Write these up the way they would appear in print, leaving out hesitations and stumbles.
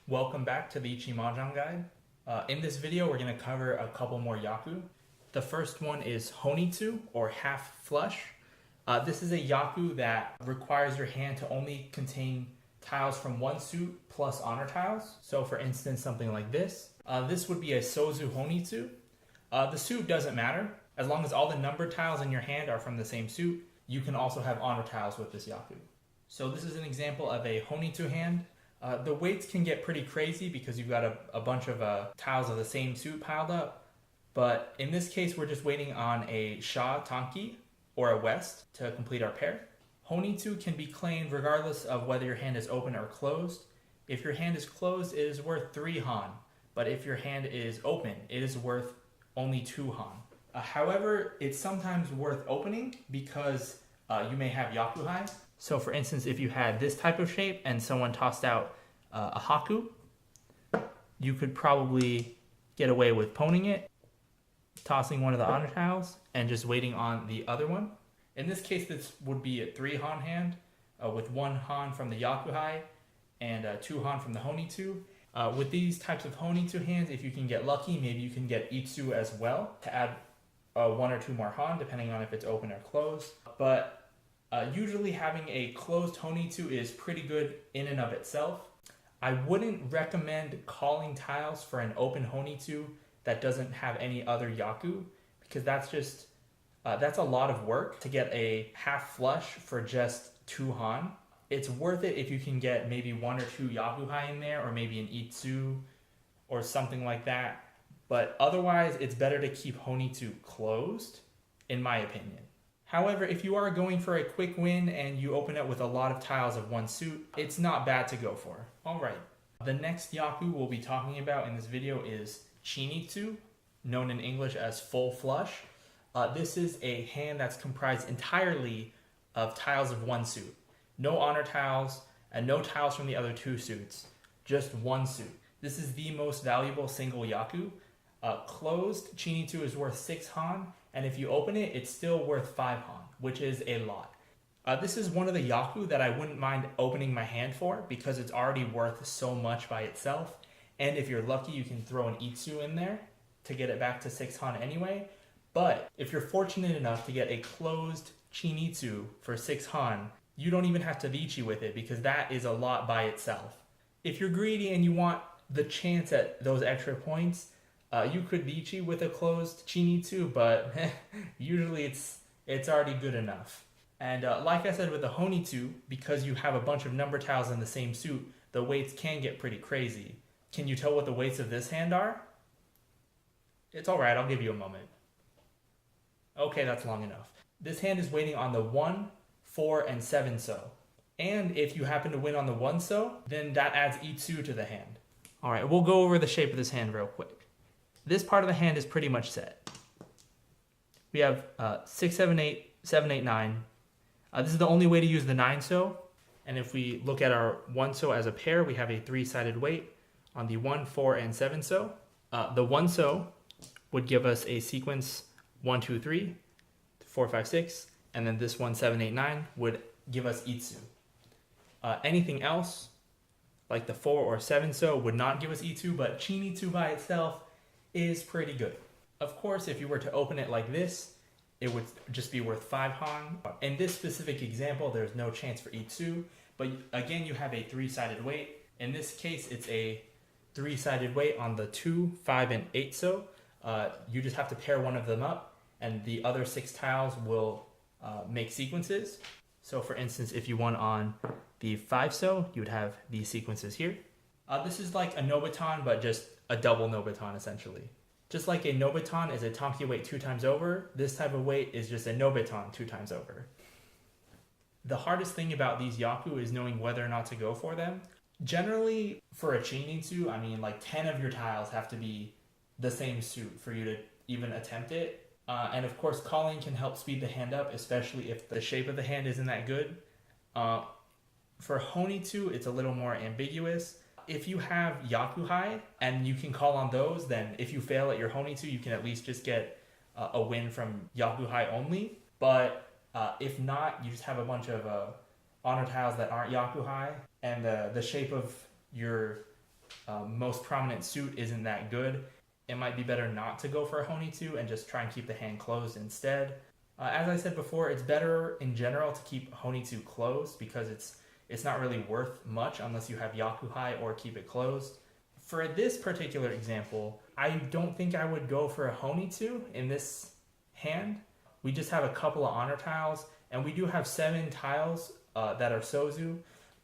Welcome back to the Riichi Mahjong guide. In this video, we're going to cover a couple more yaku. The first one is Honitsu, or half flush. This is a yaku that requires your hand to only contain tiles from one suit plus honor tiles. So for instance, something like this. This would be a Sozu Honitsu. The suit doesn't matter. As long as all the numbered tiles in your hand are from the same suit, you can also have honor tiles with this yaku. So this is an example of a Honitsu hand. The weights can get pretty crazy because you've got a bunch of tiles of the same suit piled up. But in this case, we're just waiting on a Sha Tanki or a West to complete our pair. Honitsu can be claimed regardless of whether your hand is open or closed. If your hand is closed, it is worth 3 Han. But if your hand is open, it is worth only 2 Han. However, it's sometimes worth opening because you may have yakuhai. So for instance, if you had this type of shape and someone tossed out a haku, you could probably get away with poning it, tossing one of the honor tiles, and just waiting on the other one. In this case, this would be a 3 Han hand with 1 Han from the yakuhai and 2 Han from the Honitsu. With these types of Honitsu hands, if you can get lucky, maybe you can get Itsu as well to add 1 or 2 more Han, depending on if it's open or closed. But usually having a closed Honitsu is pretty good in and of itself. I wouldn't recommend calling tiles for an open Honitsu that doesn't have any other yaku, because that's a lot of work to get a half flush for just 2 Han. It's worth it if you can get maybe 1 or 2 yakuhai in there, or maybe an Itsu or something like that. But otherwise, it's better to keep Honitsu closed, in my opinion. However, if you are going for a quick win and you open it with a lot of tiles of one suit, it's not bad to go for. Alright, the next yaku we'll be talking about in this video is Chinitsu, known in English as full flush. This is a hand that's comprised entirely of tiles of one suit. No honor tiles and no tiles from the other 2 suits, just one suit. This is the most valuable single yaku. Closed Chinitsu is worth 6 Han, and if you open it, it's still worth 5 Han, which is a lot. This is one of the yaku that I wouldn't mind opening my hand for because it's already worth so much by itself. And if you're lucky, you can throw an Itsu in there to get it back to 6 Han anyway. But if you're fortunate enough to get a closed Chinitsu for 6 Han, you don't even have to Riichi with it because that is a lot by itself. If you're greedy and you want the chance at those extra points, you could Riichi with a closed Chinitsu, but usually it's already good enough. And like I said with the Honitsu, because you have a bunch of number tiles in the same suit, the weights can get pretty crazy. Can you tell what the weights of this hand are? It's alright, I'll give you a moment. Okay, that's long enough. This hand is waiting on the 1, 4, and 7 so. And if you happen to win on the 1 so, then that adds Itsu to the hand. Alright, we'll go over the shape of this hand real quick. This part of the hand is pretty much set. We have 6, 7, 8, 7, 8, 9. This is the only way to use the 9 so. And if we look at our 1 so as a pair, we have a 3-sided weight on the 1, 4, and 7 so. The 1 so would give us a sequence 1, 2, 3, 4, 5, 6, and then this 1, 7, 8, 9 would give us Itsu. Anything else, like the 4 or 7 so, would not give us Itsu, but Chinitsu by itself is pretty good. Of course, if you were to open it like this, it would just be worth 5 Han. In this specific example, there's no chance for Itsu, but again, you have a 3-sided weight. In this case, it's a 3-sided weight on the 2, 5, and 8 so. You just have to pair one of them up, and the other 6 tiles will make sequences. So for instance, if you won on the 5 so, you would have these sequences here. This is like a Nobutan, but just a double Nobutan essentially. Just like a Nobutan is a Tanki weight 2 times over, this type of weight is just a Nobutan 2 times over. The hardest thing about these yaku is knowing whether or not to go for them. Generally, for a Chinitsu, I mean like 10 of your tiles have to be the same suit for you to even attempt it. And of course, calling can help speed the hand up, especially if the shape of the hand isn't that good. For Honitsu, it's a little more ambiguous. If you have yakuhai and you can call on those, then if you fail at your Honitsu, you can at least just get a win from yakuhai only. But if not, you just have a bunch of honor tiles that aren't yakuhai, and the shape of your most prominent suit isn't that good, it might be better not to go for a Honitsu and just try and keep the hand closed instead. As I said before, it's better in general to keep Honitsu closed because it's not really worth much unless you have yaku high or keep it closed. For this particular example, I don't think I would go for a Honitsu in this hand. We just have a couple of honor tiles, and we do have 7 tiles that are sozu,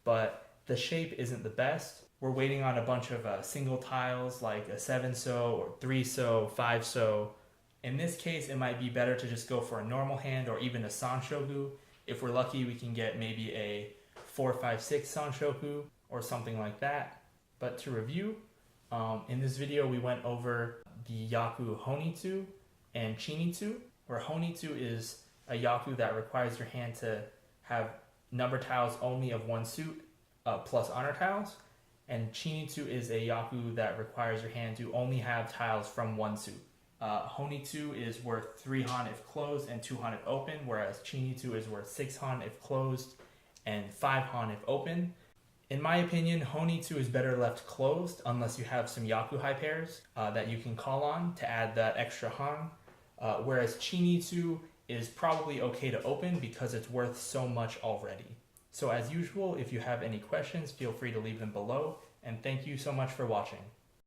but the shape isn't the best. We're waiting on a bunch of single tiles like a 7-so or 3-so, 5-so. In this case, it might be better to just go for a normal hand or even a sanshoku. If we're lucky, we can get maybe a 4-5-6 sanshoku or something like that. But to review, in this video we went over the yaku Honitsu and Chinitsu, where Honitsu is a yaku that requires your hand to have number tiles only of one suit plus honor tiles, and Chinitsu is a yaku that requires your hand to only have tiles from one suit. Honitsu is worth 3 han if closed and 2 han if open, whereas Chinitsu is worth 6 han if closed and 5 han if open. In my opinion, Honitsu is better left closed unless you have some yaku high pairs that you can call on to add that extra han, whereas Chinitsu is probably okay to open because it's worth so much already. So as usual, if you have any questions, feel free to leave them below, and thank you so much for watching.